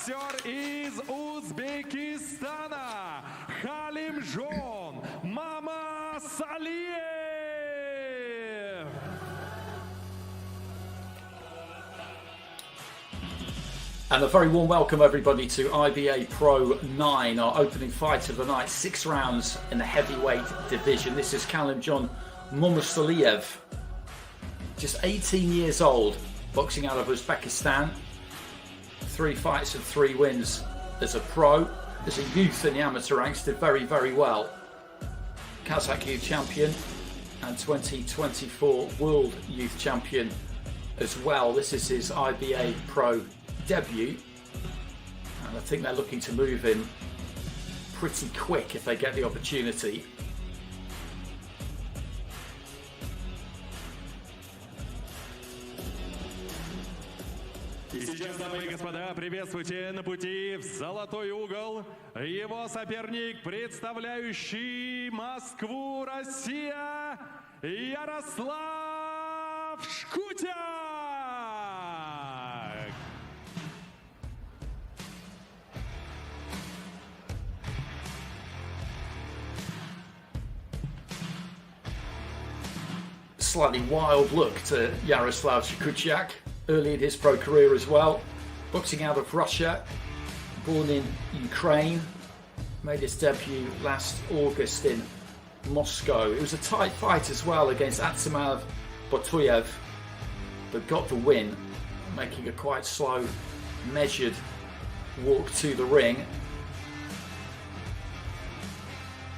боксер из Узбекистана Khalimjon MAMASOLIEV. And a very warm welcome everybody to IBA.PRO 9, our opening fight of the night, 6 rounds in the heavyweight division. This is Khalimjon MAMASOLIEV, just 18 years old, boxing out of Uzbekistan. 3 fights and 3 wins as a pro. As a youth in the amateur ranks, did very, very well. Kazakh youth champion and 2024 world youth champion as well. This is his IBA.PRO debut, and I think they're looking to move him pretty quick if they get the opportunity. И сейчас, дамы и господа, приветствуйте на пути в золотой угол его соперник, представляющий Москву, Россия, Ярослав Шкутяк. Slightly wild look to Yaroslav SHKUTYAK early in his pro career as well. Boxing out of Russia, born in Ukraine, made his debut last August in Moscow. It was a tight fight as well against Bashkortostan, but got the win, making a quite slow, measured walk to the ring.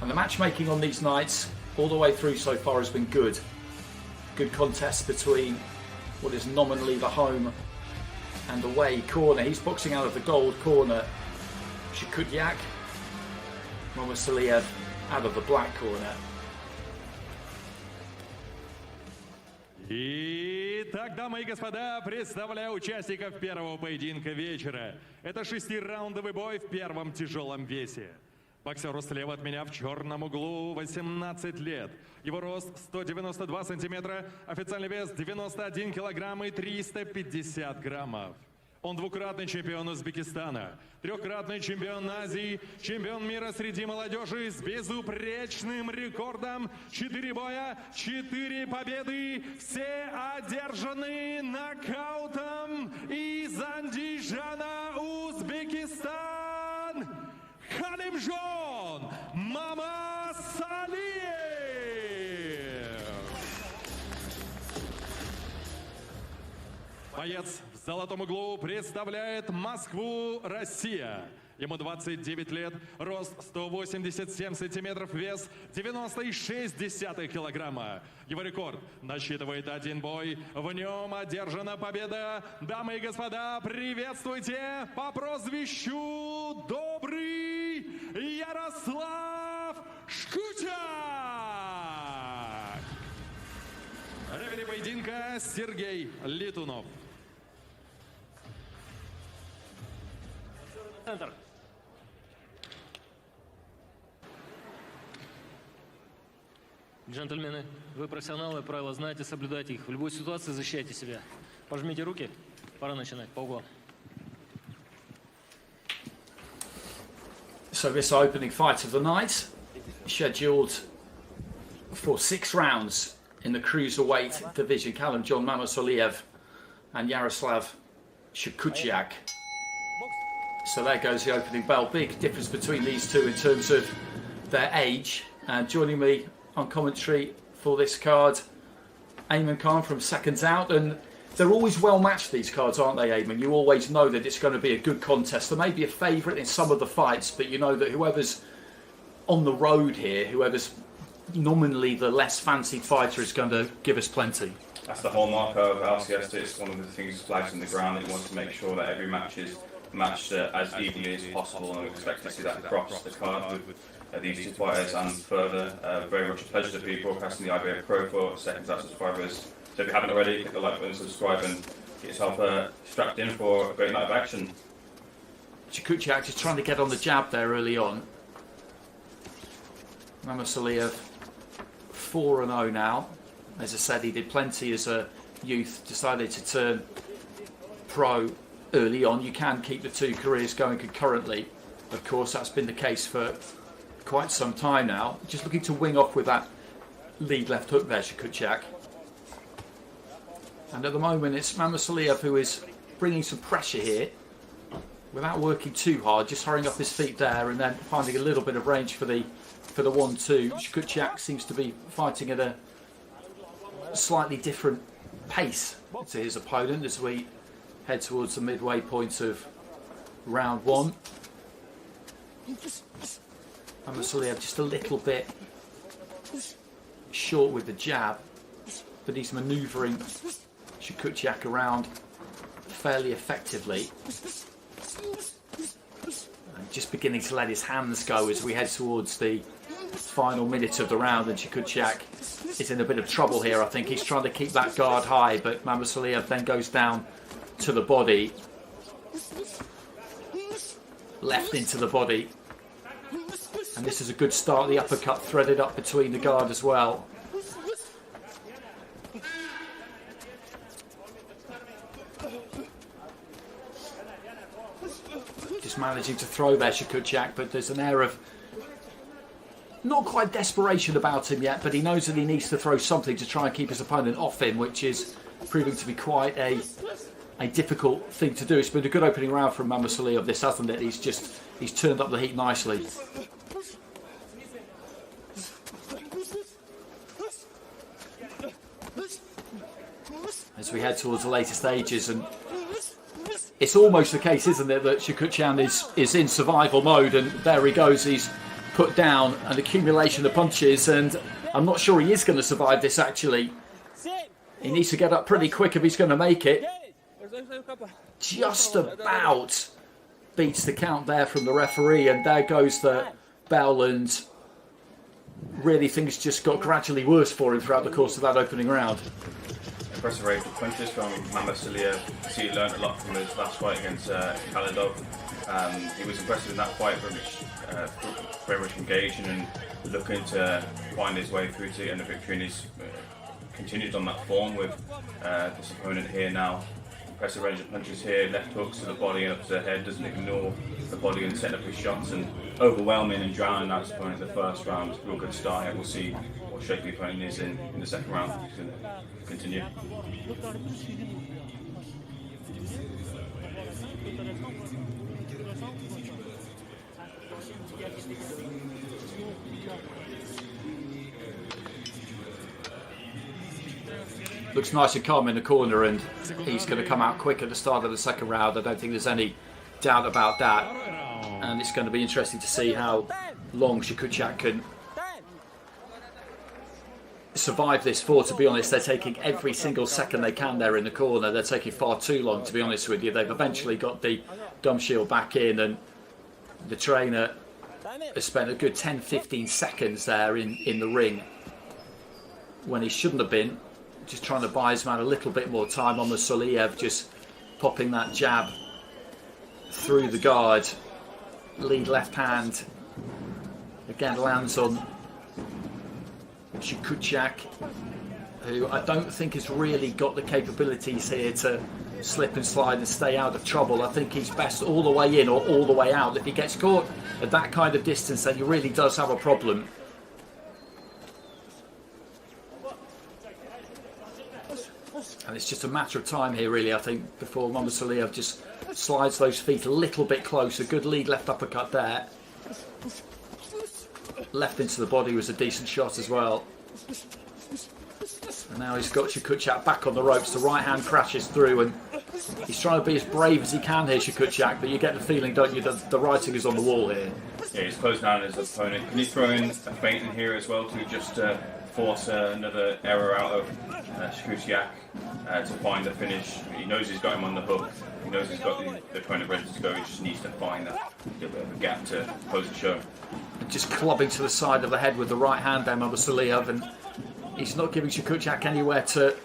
And the matchmaking on these nights, all the way through so far, has been good. Good contest between what is nominally the home and away corner. He's boxing out of the gold corner, SHKUTYAK. MAMASOLIEV out of the black corner. Итак, дамы и господа, представляю участников первого поединка вечера. Это 6-раундовый бой в первом тяжелом весе. Боксеру слева от меня в черном углу 18 лет. Его рост 192 сантиметра, официальный вес 91 килограмм и 350 граммов. Он двукратный чемпион Узбекистана, трехкратный чемпион Азии, чемпион мира среди молодежи с безупречным рекордом. 4 боя, 4 победы, все одержаны нокаутом из Андижана, Узбекистан. Khalimjon MAMASOLIEV. Боец в золотом углу представляет Москву, Россия. Ему 29 лет, рост 187 сантиметров, вес 90,6 килограмма. Его рекорд насчитывает 1 бой, в нем одержана победа. Дамы и господа, приветствуйте по прозвищу Добрый Ярослав Шкутяк. Рефери поединка Сергей Летунов. Центр. Джентльмены, вы профессионалы, правила знаете, соблюдайте их. В любой ситуации защищайте себя. Пожмите руки. Пора начинать. По углам. So this opening fight of the night, scheduled for 6 rounds in the cruiserweight division. Khalimjon MAMASOLIEV and Yaroslav SHKUTYAK. So there goes the opening bell. Big difference between these two in terms of their age. And joining me on commentary for this card, Eamon Khan from Seconds Out. And they're always well matched, these cards, aren't they, Eamon? You always know that it's going to be a good contest. There may be a favourite in some of the fights, but you know that whoever's on the road here, whoever's nominally the less fancied fighter, is going to give us plenty. That's the hallmark of LCS. It's one of the things flags in the ground that you want to make sure that every match is matched as evenly as possible, and we expect to see that across the card with these 2 fighters and further. Very much a pleasure to be broadcasting the IBA.PRO for Seconds Out subscribers. So if you haven't already, click the like button, subscribe, and get yourself strapped in for a great night of action. SHKUTYAK just trying to get on the jab there early on. MAMASOLIEV 4-0 now. As I said, he did plenty as a youth, decided to turn pro early on, you can keep the two careers going concurrently. Of course, that's been the case for quite some time now. Just looking to wing off with that lead left hook there, SHKUTYAK. And at the moment, it's MAMASOLIEV who is bringing some pressure here without working too hard, just hurrying up his feet there and then finding a little bit of range for the 1-2. SHKUTYAK seems to be fighting at a slightly different pace to his opponent as we head towards the midway point of round 1. MAMASOLIEV just a little bit short with the jab, but he's manoeuvring SHKUTYAK around fairly effectively. And just beginning to let his hands go as we head towards the final minute of the round, and SHKUTYAK is in a bit of trouble here. I think he's trying to keep that guard high, but MAMASOLIEV then goes down to the body. Left into the body. And this is a good start. The uppercut threaded up between the guard as well. Just managing to throw there, SHKUTYAK, but there's an air of not quite desperation about him yet, but he knows that he needs to throw something to try and keep his opponent off him, which is proving to be quite a difficult thing to do. It's been a good opening round from MAMASOLIEV, this, hasn't it? He's turned up the heat nicely. As we head towards the later stages, and it's almost the case, isn't it, that SHKUTYAK is in survival mode, and there he goes. He's put down an accumulation of punches, and I'm not sure he is going to survive this, actually. He needs to get up pretty quick if he's going to make it. Just about beats the count there from the referee, and there goes the bell, and really things just got gradually worse for him throughout the course of that opening round. Impressive range of punches from MAMASOLIEV. See, he learned a lot from his last fight against Gareev. He was impressive in that fight, very much engaging and looking to find his way through to end the victory, and he's continued on that form with this opponent here now. Impressive range of punches here, left hooks to the body and up to the head, doesn't ignore the body and set up his shots, and overwhelming and drowning out his opponent in the first round. Real good start, and we'll see what shape the opponent is in the second round. He's going to continue. Looks nice and calm in the corner, and he's going to come out quick at the start of the second round. I don't think there's any doubt about that. And it's going to be interesting to see how long SHKUTYAK can survive this for. To be honest, they're taking every single second they can there in the corner. They're taking far too long, to be honest with you. They've eventually got the gum shield back in, and the trainer has spent a good 10-15 seconds there in the ring when he shouldn't have been. Just trying to buy his man a little bit more time. On MAMASOLIEV just popping that jab through the guard. Lead left hand again lands on SHKUTYAK, who I don't think has really got the capabilities here to slip and slide and stay out of trouble. I think he's best all the way in or all the way out. If he gets caught at that kind of distance, then he really does have a problem. And it's just a matter of time here, really, I think, before MAMASOLIEV just slides those feet a little bit closer. Good lead left uppercut there. Left into the body was a decent shot as well. And now he's got SHKUTYAK back on the ropes. The right hand crashes through, and he's trying to be as brave as he can here, SHKUTYAK, but you get the feeling, don't you, that the writing is on the wall here. Yeah, he's closed down his opponent. Can he throw in a feint in here as well to just force another error out of SHKUTYAK to find the finish? He knows he's got him on the hook. He knows he's got the opponent ready to go. He just needs to find that little bit of a gap to close the show. Just clubbing to the side of the head with the right hand there, MAMASOLIEV, and he's not giving SHKUTYAK anywhere to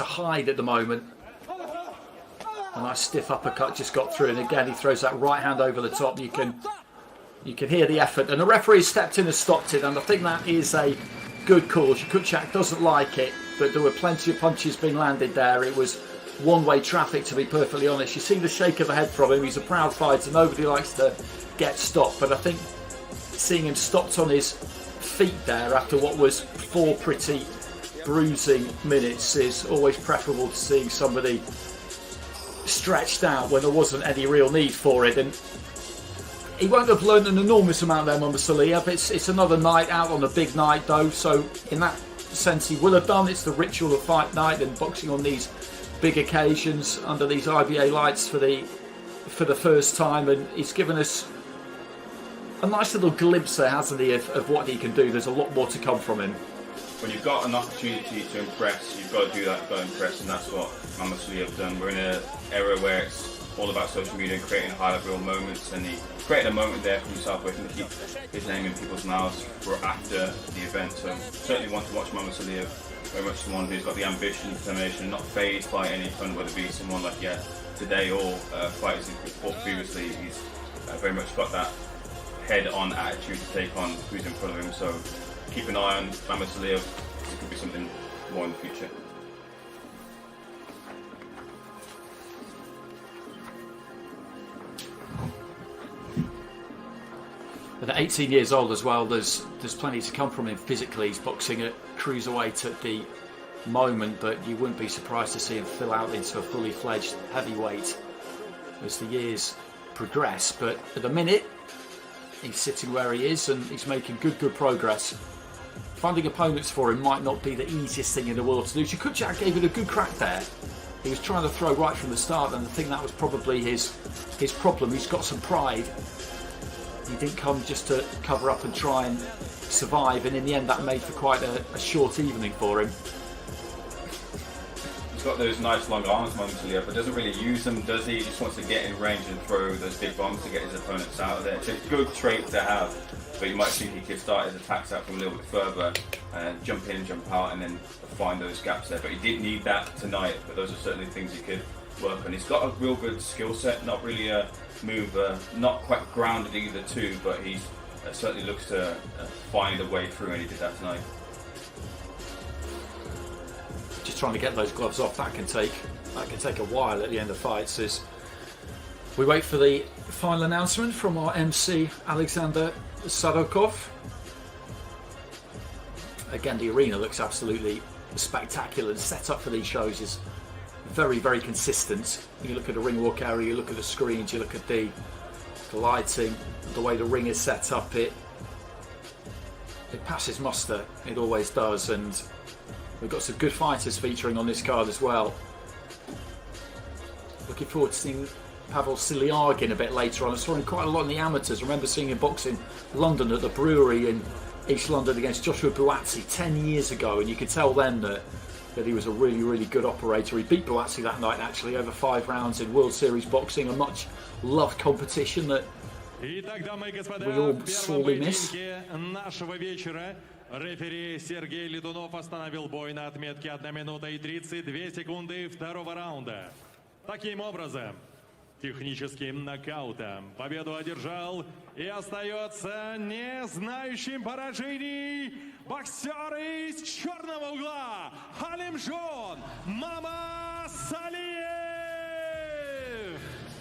hide at the moment. A nice stiff uppercut just got through, and again he throws that right hand over the top. You can hear the effort, and the referee stepped in and stopped it, and I think that is a good call. SHKUTYAK doesn't like it, but there were plenty of punches being landed there. It was one-way traffic, to be perfectly honest. You see the shake of the head from him. He's a proud fighter. Nobody likes to get stopped, but I think seeing him stopped on his feet there after what was 4 pretty bruising minutes is always preferable to seeing somebody stretched out when there wasn't any real need for it. And he won't have learned an enormous amount there, MAMASOLIEV. It's another night out on a big night though, so in that sense he will have done. It's the ritual of fight night and boxing on these big occasions under these IBA lights for the first time, and he's given us a nice little glimpse there, hasn't he, of what he can do. There's a lot more to come from him. When you've got an opportunity to impress, you've got to do that, you've got to impress, and that's what MAMASOLIEV have done. We're in an era where it's all about social media and creating highlight reel moments, and he created a moment there for himself where he can keep his name in people's mouths for after the event. So certainly want to watch MAMASOLIEV, very much someone who's got the ambition, determination, not fazed by any fun, whether it be someone like today or fighters he's fought previously. He's very much got that head-on attitude to take on who's in front of him. So keep an eye on MAMASOLIEV. It could be something more in the future. At 18 years old as well, there's plenty to come from him physically. He's boxing at cruiserweight at the moment, but you wouldn't be surprised to see him fill out into a fully fledged heavyweight as the years progress. But at the minute, he's sitting where he is and he's making good progress. Finding opponents for him might not be the easiest thing in the world to do. SHKUTYAK gave it a good crack there. He was trying to throw right from the start, and I think that was probably his problem. He's got some pride. He didn't come just to cover up and try and survive, and in the end that made for quite a short evening for him. He's got those nice long arms, MAMASOLIEV, but doesn't really use them, does he? He just wants to get in range and throw those big bombs to get his opponents out of there. It's a good trait to have, but you might think he could start his attacks out from a little bit further and jump in, jump out, and then find those gaps there. But he didn't need that tonight, but those are certainly things he could work on. He's got a real good skill set, not really a mover, not quite grounded either too, but he certainly looks to find a way through, and he did that tonight. Just trying to get those gloves off, that can take a while at the end of fights as we wait for the final announcement from our MC Alexander Sadokov. Again, the arena looks absolutely spectacular. The setup for these shows is very consistent. You look at the ring walk area, you look at the screens, you look at the lighting, the way the ring is set up, it passes muster. It always does, and we've got some good fighters featuring on this card as well. Looking forward to seeing Pavel Silyagin a bit later on. I saw him quite a lot in the amateurs. I remember seeing him boxing London at the Brewery in East London against Joshua Buatsi 10 years ago, and you could tell then that he was a really good operator. He beat Buatsi that night actually over 5 rounds in World Series boxing, a much loved competition that Итак, дамы и господа, we all в первом sorely miss. поединке нашего вечера рефери Сергей Летунов остановил бой на отметке 1 минута и 32 секунды второго раунда. Таким образом, техническим нокаутом победу одержал и остается не знающим поражений боксер из черного угла Khalimjon MAMASOLIEV,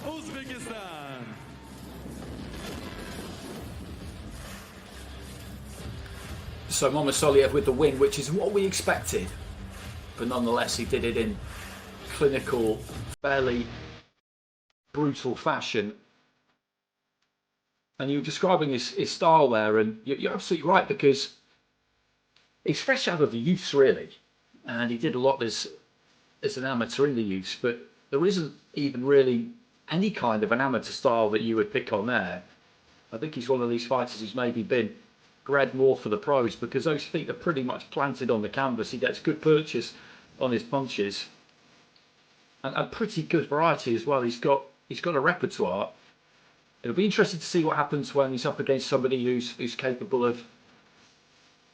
Узбекистан. So MAMASOLIEV with the win, which is what we expected, but nonetheless he did it in clinical, fairly brutal fashion. And you were describing his style there, and you're absolutely right, because he's fresh out of the youths really, and he did a lot as an amateur in the youths, but there isn't even really any kind of an amateur style that you would pick on there. I think he's one of these fighters who's maybe been bred more for the pros, because those feet are pretty much planted on the canvas. He gets good purchase on his punches, and pretty good variety as well. He's got a repertoire. It'll be interesting to see what happens when he's up against somebody who's capable of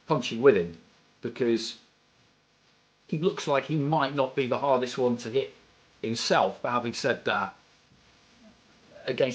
punching with him, because he looks like he might not be the hardest one to hit himself. But having said that, against